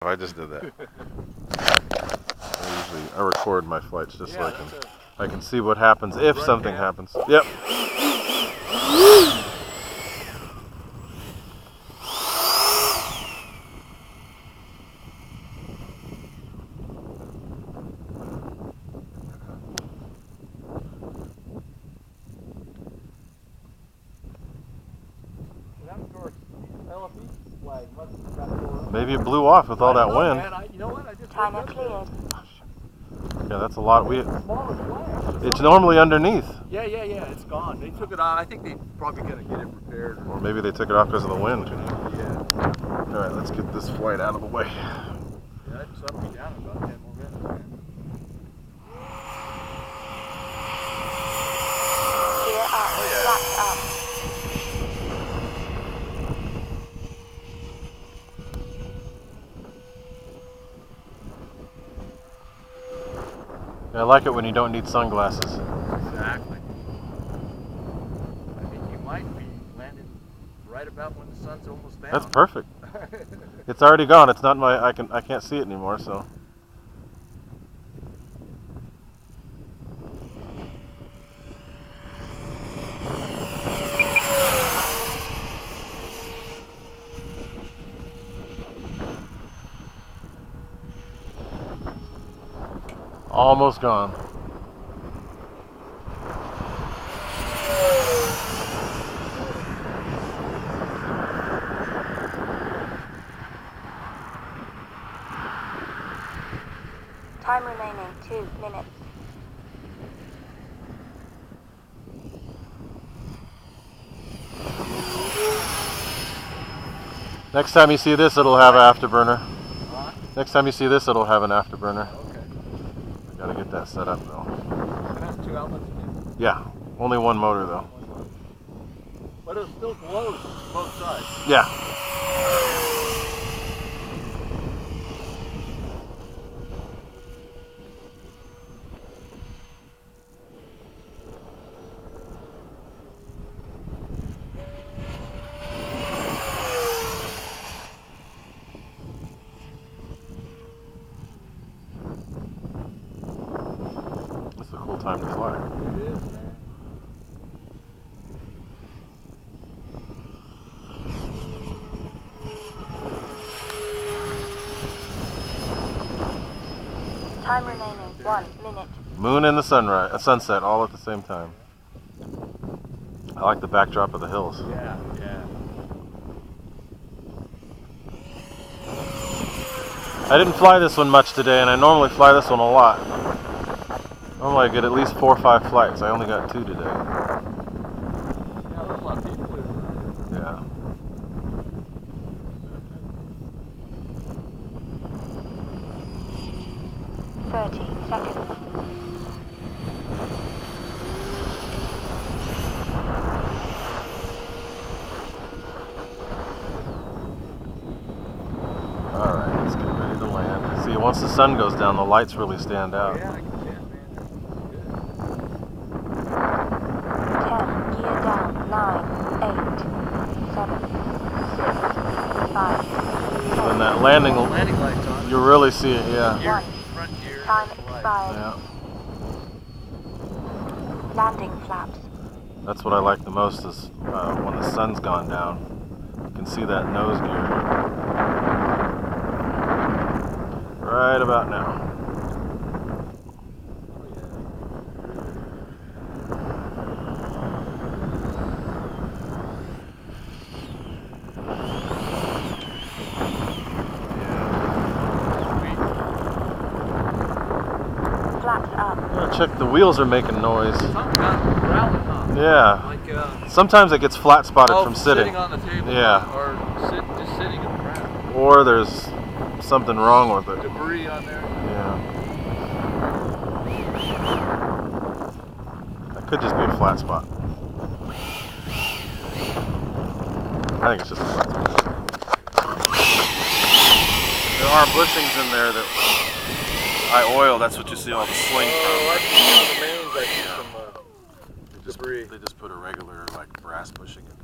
I just did that. I record my flights just so I can see what happens if something happens. Yep. Maybe it blew off with all that wind. Timer cleared. Yeah, that's a lot. It's normally underneath. Yeah, it's gone. They took it off. I think they're probably going to get it repaired. Or maybe they took it off because of the wind. Yeah. All right, let's get this flight out of the way. Yeah, it's up and down about 10 more minutes. Gear up. Flaps up. I like it when you don't need sunglasses. Exactly. I think you might be landing right about when the sun's almost down. That's perfect. It's already gone. It's not my. I can't see it anymore. So. Almost gone. Time remaining 2 minutes. Next time you see this, it'll have an afterburner. Huh? Next time you see this, it'll have an afterburner. Okay. Gotta get that set up though. It has 2 outlets in it? Yeah, only one motor though. But it still glows both sides. Yeah. It's a cool time to fly. It is, man. Time remaining 1 minute. Moon and the sunset all at the same time. I like the backdrop of the hills. Yeah. I didn't fly this one much today, and I normally fly this one a lot. Normally I get at least 4 or 5 flights. I only got 2 today. Yeah, there's a lot of people here. Yeah. Thirty seconds. Alright, let's get ready to land. See, once the sun goes down, the lights really stand out. Yeah, I can see it, man. 10. Gear down. 9, 8, 7, 6, 5. When that landing, Landing lights on. you really see it, yeah. Gear, front gear. Time light. expired. Yeah. Landing flaps. That's what I like the most is when the sun's gone down. You can see that nose gear. Right about now. Flaps up. Check, the wheels are making noise. Something got growling, huh? Yeah. Like, Sometimes it gets flat spotted from sitting. on the table. Yeah. Or just sitting on the ground. Or there's something wrong with it. Debris on there. Yeah. That could just be a flat spot. I think it's just a flat spot. There are bushings in there that I oil. That's what you see all the sling from. Oh, I can see on the mains, I see some debris. They just put a regular like brass bushing in